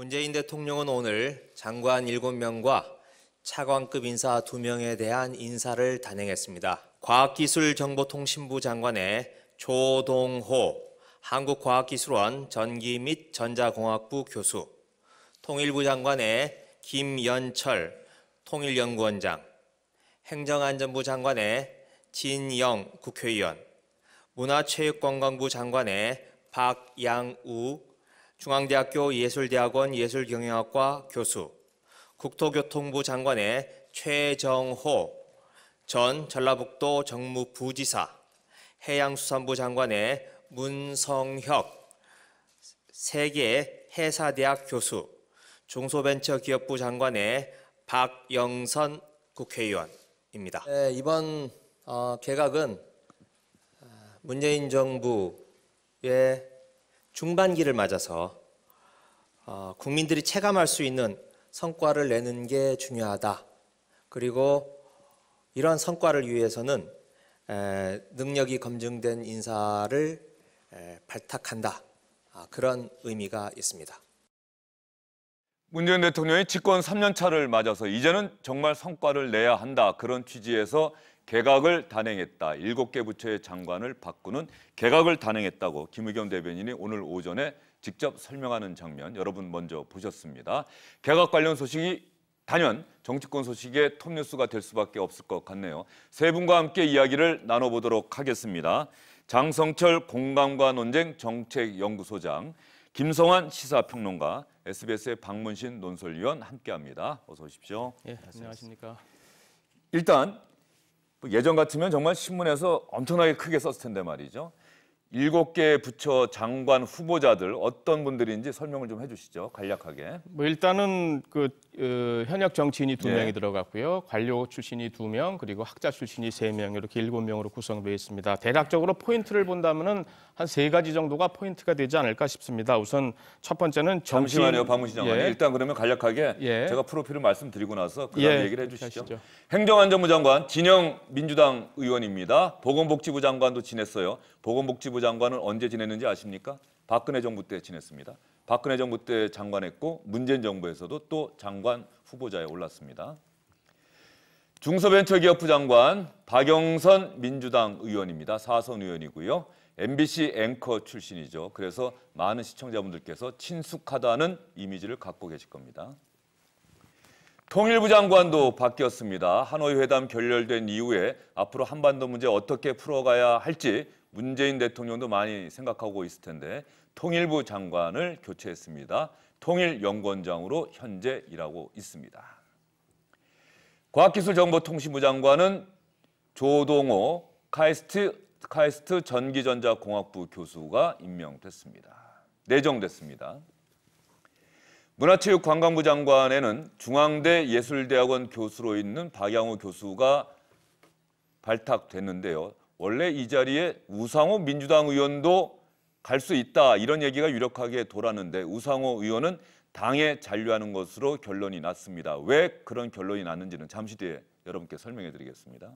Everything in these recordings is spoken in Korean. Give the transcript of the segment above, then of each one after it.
문재인 대통령은 오늘 장관 7명과 차관급 인사 2명에 대한 인사를 단행했습니다. 과학기술정보통신부 장관의 조동호 한국과학기술원 전기 및 전자공학부 교수, 통일부 장관의 김연철 통일연구원장, 행정안전부 장관의 진영 국회의원, 문화체육관광부 장관의 박양우 중앙대학교 예술대학원 예술경영학과 교수, 국토교통부 장관의 최정호 전 전라북도 정무부지사, 해양수산부 장관의 문성혁 세계해사대학 교수, 중소벤처기업부 장관의 박영선 국회의원입니다. 이번 개각은 문재인 정부의 중반기를 맞아서 국민들이 체감할 수 있는 성과를 내는 게 중요하다. 그리고 이런 성과를 위해서는 능력이 검증된 인사를 발탁한다. 그런 의미가 있습니다. 문재인 대통령이 집권 3년 차를 맞아서 이제는 정말 성과를 내야 한다. 그런 취지에서 개각을 단행했다. 7개 부처의 장관을 바꾸는 개각을 단행했다고 김의겸 대변인이 오늘 오전에 직접 설명하는 장면 여러분 먼저 보셨습니다. 개각 관련 소식이 단연 정치권 소식의 톱뉴스가 될 수밖에 없을 것 같네요. 세 분과 함께 이야기를 나눠보도록 하겠습니다. 장성철 공감과 논쟁 정책연구소장, 김성환 시사평론가, SBS의 박문신 논설위원 함께합니다. 어서 오십시오. 예, 안녕하십니까. 일단 예전 같으면 정말 신문에서 엄청나게 크게 썼을 텐데 말이죠. 7개 부처 장관 후보자들 어떤 분들인지 설명을 좀 해주시죠. 간략하게. 일단은 현역 정치인이 2명이 네. 들어갔고요. 관료 출신이 2명, 그리고 학자 출신이 3명 이렇게 7명으로 구성되어 있습니다. 대략적으로 포인트를 본다면은 한 3가지 정도가 포인트가 되지 않을까 싶습니다. 우선 첫 번째는 정치인. 잠시만요, 박문신 장관님. 예. 일단 그러면 간략하게 예. 제가 프로필을 말씀드리고 나서 그다음 예. 얘기를 해주시죠. 하시죠. 행정안전부 장관 진영 민주당 의원입니다. 보건복지부 장관도 지냈어요. 보건복지부 장관은 언제 지냈는지 아십니까? 박근혜 정부 때 지냈습니다. 박근혜 정부 때 장관했고 문재인 정부에서도 또 장관 후보자에 올랐습니다. 중소벤처기업부 장관 박영선 민주당 의원입니다. 4선 의원이고요. MBC 앵커 출신이죠. 그래서 많은 시청자분들께서 친숙하다는 이미지를 갖고 계실 겁니다. 통일부 장관도 바뀌었습니다. 하노이 회담 결렬된 이후에 앞으로 한반도 문제 어떻게 풀어가야 할지 문재인 대통령도 많이 생각하고 있을 텐데 통일부 장관을 교체했습니다. 통일연구원장으로 현재 일하고 있습니다. 과학기술정보통신부 장관은 조동호 카이스트 전기전자공학부 교수가 임명됐습니다. 내정됐습니다. 문화체육관광부 장관에는 중앙대 예술대학원 교수로 있는 박양우 교수가 발탁됐는데요. 원래 이 자리에 우상호 민주당 의원도 갈 수 있다 이런 얘기가 유력하게 돌았는데 우상호 의원은 당에 잔류하는 것으로 결론이 났습니다. 왜 그런 결론이 났는지는 잠시 뒤에 여러분께 설명해 드리겠습니다.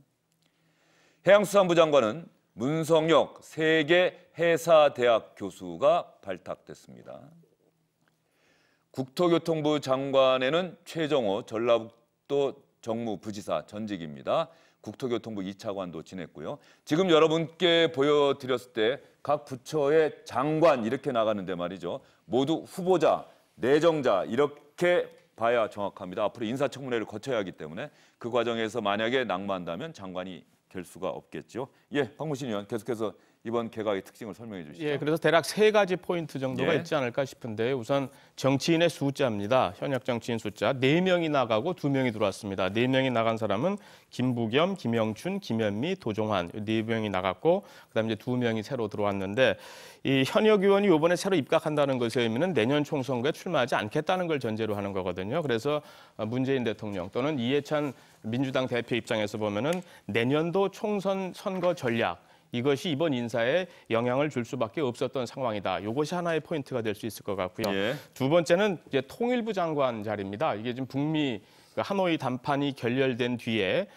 해양수산부 장관은 문성혁 세계해사대학 교수가 발탁됐습니다. 국토교통부 장관에는 최정호 전라북도 정무부지사 전직입니다. 국토교통부 2차관도 지냈고요. 지금 여러분께 보여드렸을 때 각 부처의 장관 이렇게 나가는데 말이죠. 모두 후보자, 내정자 이렇게 봐야 정확합니다. 앞으로 인사청문회를 거쳐야 하기 때문에 그 과정에서 만약에 낙마한다면 장관이 될 수가 없겠죠. 예, 박문신 의원 계속해서 이번 개각의 특징을 설명해 주시죠. 예, 그래서 대략 3가지 포인트 정도가 예. 있지 않을까 싶은데 우선 정치인의 숫자입니다. 현역 정치인 숫자 4명이 나가고 2명이 들어왔습니다. 4명이 나간 사람은 김부겸, 김영춘, 김현미, 도종환 4명이 나갔고 그다음에 이제 2명이 새로 들어왔는데 이 현역 의원이 이번에 새로 입각한다는 것의 의미는 내년 총선거에 출마하지 않겠다는 걸 전제로 하는 거거든요. 그래서 문재인 대통령 또는 이해찬 민주당 대표 입장에서 보면은 내년도 총선 선거 전략 이것이 이번 인사에 영향을 줄 수밖에 없었던 상황이다. 이것이 하나의 포인트가 될 수 있을 것 같고요. 예. 두 번째는 이제 통일부 장관 자리입니다. 이게 지금 북미 하노이 담판이 결렬된 뒤에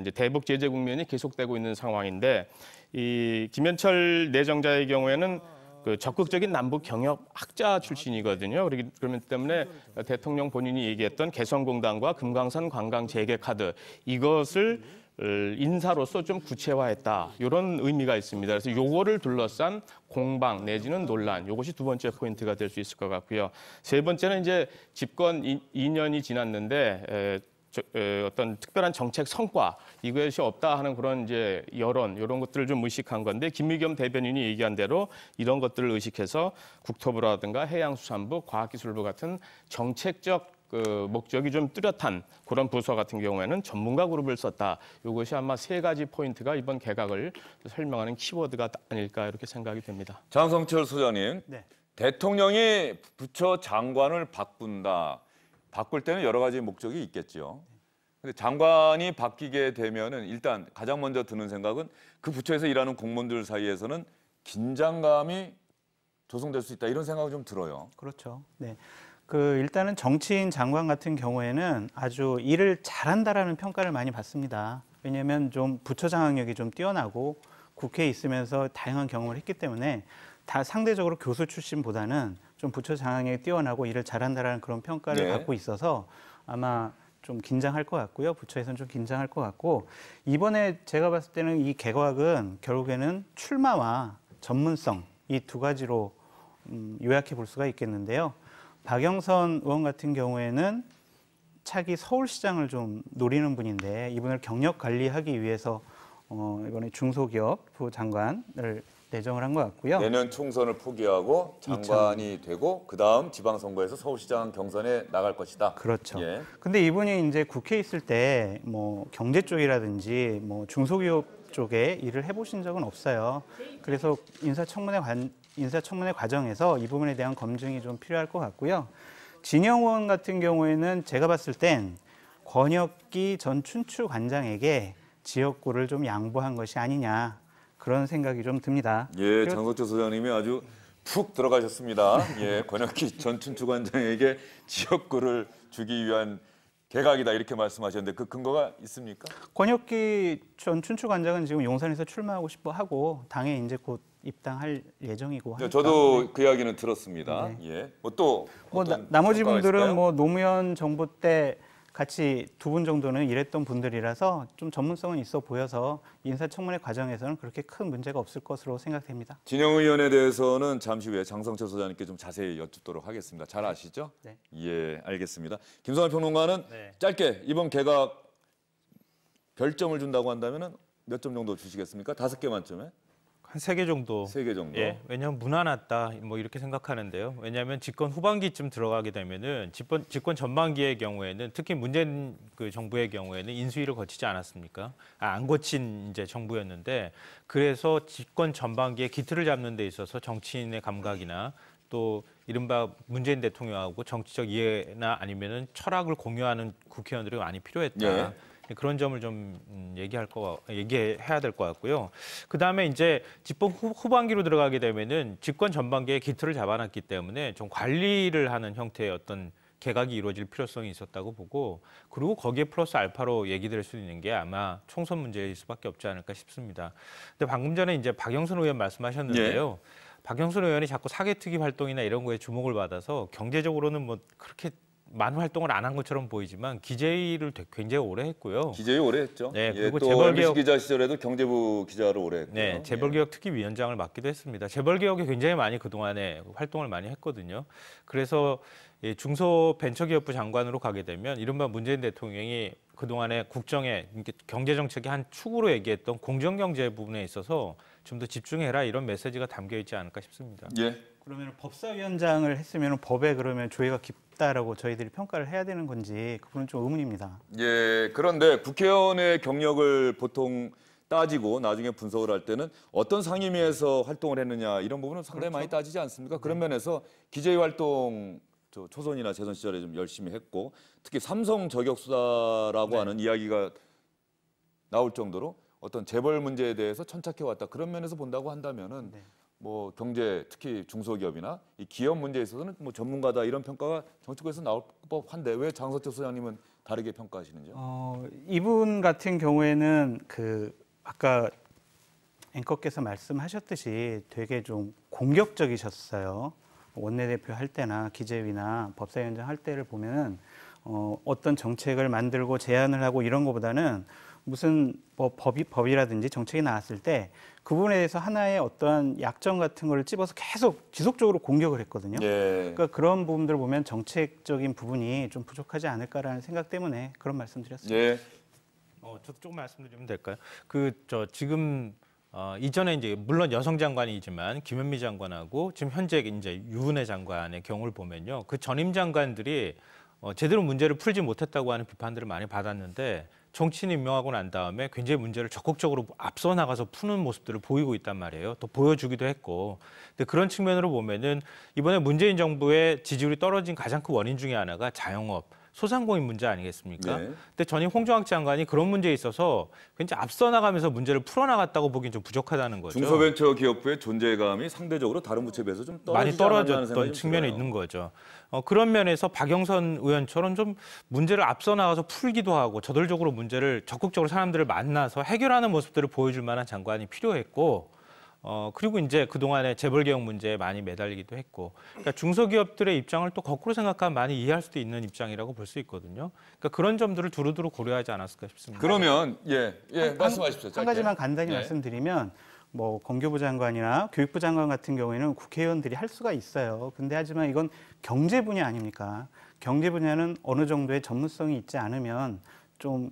이제 대북 제재 국면이 계속되고 있는 상황인데 이 김현철 내정자의 경우에는 그 적극적인 남북 경협 학자 출신이거든요. 그렇기 때문에 대통령 본인이 얘기했던 개성공단과 금강산 관광 재개 카드 이것을 인사로서 좀 구체화했다. 이런 의미가 있습니다. 그래서 요거를 둘러싼 공방 내지는 논란, 이것이 두 번째 포인트가 될 수 있을 것 같고요. 세 번째는 이제 집권 2년이 지났는데 어떤 특별한 정책 성과 이것이 없다 하는 그런 이제 여론 이런 것들을 좀 의식한 건데 김의겸 대변인이 얘기한 대로 이런 것들을 의식해서 국토부라든가 해양수산부, 과학기술부 같은 정책적 목적이 좀 뚜렷한 그런 부서 같은 경우에는 전문가 그룹을 썼다. 이것이 아마 세 가지 포인트가 이번 개각을 설명하는 키워드가 아닐까 이렇게 생각이 됩니다. 장성철 소장님, 네. 대통령이 부처 장관을 바꾼다. 바꿀 때는 여러 가지 목적이 있겠죠. 근데 장관이 바뀌게 되면은 일단 가장 먼저 드는 생각은 그 부처에서 일하는 공무원들 사이에서는 긴장감이 조성될 수 있다 이런 생각이 좀 들어요. 그렇죠. 네. 일단은 정치인 장관 같은 경우에는 아주 일을 잘한다라는 평가를 많이 받습니다. 왜냐하면 좀 부처 장악력이 좀 뛰어나고 국회에 있으면서 다양한 경험을 했기 때문에 다 상대적으로 교수 출신보다는 좀 부처 장악력이 뛰어나고 일을 잘한다라는 그런 평가를 네. 받고 있어서 아마 좀 긴장할 것 같고요. 부처에서는 좀 긴장할 것 같고 이번에 제가 봤을 때는 이 개각은 결국에는 출마와 전문성 이 두 가지로 요약해 볼 수가 있겠는데요. 박영선 의원 같은 경우에는 차기 서울시장을 좀 노리는 분인데 이분을 경력 관리하기 위해서 이번에 중소기업부 장관을 내정을 한 것 같고요. 내년 총선을 포기하고 장관이 되고 그다음 지방선거에서 서울시장 경선에 나갈 것이다. 그렇죠. 예. 근데 이분이 이제 국회에 있을 때 뭐 경제 쪽이라든지 뭐 중소기업 쪽에 일을 해보신 적은 없어요. 그래서 인사청문회 과정에서 이 부분에 대한 검증이 좀 필요할 것 같고요. 진영 의원 같은 경우에는 제가 봤을 땐 권혁기 전 춘추관장에게 지역구를 좀 양보한 것이 아니냐 그런 생각이 좀 듭니다. 예, 장석철 소장님이 아주 푹 들어가셨습니다. 예, 권혁기 전 춘추관장에게 지역구를 주기 위한 개각이다 이렇게 말씀하셨는데 그 근거가 있습니까? 권혁기 전 춘추관장은 지금 용산에서 출마하고 싶어 하고 당에 이제 곧 입당할 예정이고 하니까. 저도 그 이야기는 들었습니다. 네. 예. 또 나머지 평가가 분들은 있을까요? 뭐 노무현 정부 때 같이 두 분 정도는 일했던 분들이라서 좀 전문성은 있어 보여서 인사청문회 과정에서는 그렇게 큰 문제가 없을 것으로 생각됩니다. 진영 의원에 대해서는 잠시 후에 장성철 소장님께 좀 자세히 여쭙도록 하겠습니다. 잘 아시죠? 네. 예, 알겠습니다. 김성환 평론가는 네. 짧게 이번 개각 별점을 준다고 한다면은 몇 점 정도 주시겠습니까? 5개 만점에? 한 3개 정도. 3개 정도. 예, 왜냐하면 무난하다 뭐 이렇게 생각하는데요. 왜냐하면 집권 후반기쯤 들어가게 되면은 집권 전반기의 경우에는 특히 문재인 그 정부의 경우에는 인수위를 거치지 않았습니까? 안 거친 이제 정부였는데 그래서 집권 전반기에 기틀을 잡는 데 있어서 정치인의 감각이나 또 이른바 문재인 대통령하고 정치적 이해나 아니면은 철학을 공유하는 국회의원들이 많이 필요했다. 예. 그런 점을 좀 얘기해야 될 것 같고요. 그 다음에 이제 집권 후반기로 들어가게 되면은 집권 전반기에 기틀을 잡아놨기 때문에 좀 관리를 하는 형태의 어떤 개각이 이루어질 필요성이 있었다고 보고 그리고 거기에 플러스 알파로 얘기될 수 있는 게 아마 총선 문제일 수밖에 없지 않을까 싶습니다. 근데 방금 전에 이제 박영선 의원 말씀하셨는데요. 박영선 의원이 자꾸 사개특위 활동이나 이런 거에 주목을 받아서 경제적으로는 뭐 그렇게 많은 활동을 안 한 것처럼 보이지만 기재위를 굉장히 오래 했고요. 기재위 오래 했죠. 네, 예, 그리고 또 재벌개혁- MBC 기자 시절에도 경제부 기자로 오래 했고요. 네, 재벌개혁 특위위원장을 맡기도 했습니다. 재벌개혁에 굉장히 많이 그동안에 활동을 많이 했거든요. 그래서 중소벤처기업부 장관으로 가게 되면 이른바 문재인 대통령이 그동안에 국정에 경제정책의 한 축으로 얘기했던 공정경제 부분에 있어서 좀 더 집중해라 이런 메시지가 담겨 있지 않을까 싶습니다. 예. 그러면 법사위원장을 했으면 법에 그러면 조예가 깊다라고 저희들이 평가를 해야 되는 건지 그분은 좀 의문입니다. 예, 그런데 국회의원의 경력을 보통 따지고 나중에 분석을 할 때는 어떤 상임위에서 활동을 했느냐 이런 부분은 상당히 많이 따지지 않습니까? 그런 면에서 기재위 활동 초선이나 재선 시절에 좀 열심히 했고 특히 삼성 저격 수사라고 하는 이야기가 나올 정도로 어떤 재벌 문제에 대해서 천착해 왔다 그런 면에서 본다고 한다면은 뭐 경제 특히 중소기업이나 이 기업 문제에 있어서는 뭐 전문가다 이런 평가가 정치권에서 나올 법한데 왜 장석철 소장님은 다르게 평가하시는지요? 이분 같은 경우에는 아까 앵커께서 말씀하셨듯이 되게 좀 공격적이셨어요. 원내대표 할 때나 기재위나 법사위원장 할 때를 보면은 어떤 정책을 만들고 제안을 하고 이런 것보다는 무슨 뭐 법이라든지 정책이 나왔을 때 그 부분에 대해서 하나의 어떠한 약점 같은 걸 찝어서 계속 지속적으로 공격을 했거든요. 예. 그러니까 그런 부분들을 보면 정책적인 부분이 좀 부족하지 않을까라는 생각 때문에 그런 말씀드렸습니다. 예. 저도 조금 말씀드리면 될까요? 지금 이전에 이제 물론 여성 장관이지만 김현미 장관하고 지금 현재 이제 유은혜 장관의 경우를 보면요, 그 전임 장관들이 제대로 문제를 풀지 못했다고 하는 비판들을 많이 받았는데 정치인 임명하고 난 다음에 굉장히 문제를 적극적으로 앞서 나가서 푸는 모습들을 보이고 있단 말이에요. 또 보여주기도 했고. 근데 그런 측면으로 보면은 이번에 문재인 정부의 지지율이 떨어진 가장 큰 원인 중에 하나가 자영업, 소상공인 문제 아니겠습니까? 네. 근데 전임 홍정학 장관이 그런 문제에 있어서 굉장히 앞서 나가면서 문제를 풀어나갔다고 보기엔 좀 부족하다는 거죠. 중소벤처기업부의 존재감이 상대적으로 다른 부처에 비해서 좀 많이 떨어졌던 측면이 들어요. 있는 거죠. 그런 면에서 박영선 의원처럼 좀 문제를 앞서 나가서 풀기도 하고 저돌적으로 문제를 적극적으로 사람들을 만나서 해결하는 모습들을 보여줄 만한 장관이 필요했고, 그리고 이제 그동안에 재벌개혁 문제에 많이 매달리기도 했고, 그러니까 중소기업들의 입장을 또 거꾸로 생각하면 많이 이해할 수도 있는 입장이라고 볼 수 있거든요. 그러니까 그런 점들을 두루두루 고려하지 않았을까 싶습니다. 그러면 말씀하십시오. 한 가지만 짧게. 간단히 네. 말씀드리면 뭐 건교부 장관이나 교육부 장관 같은 경우에는 국회의원들이 할 수가 있어요. 근데 하지만 이건 경제 분야 아닙니까? 경제 분야는 어느 정도의 전문성이 있지 않으면 좀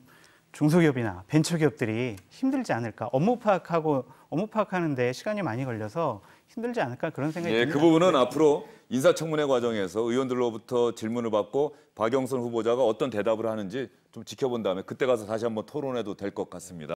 중소기업이나 벤처기업들이 힘들지 않을까? 업무 파악하는데 시간이 많이 걸려서 힘들지 않을까 그런 생각이 듭니다. 그 부분은 앞으로 인사청문회 과정에서 의원들로부터 질문을 받고 박영선 후보자가 어떤 대답을 하는지 좀 지켜본 다음에 그때 가서 다시 한번 토론해도 될 것 같습니다.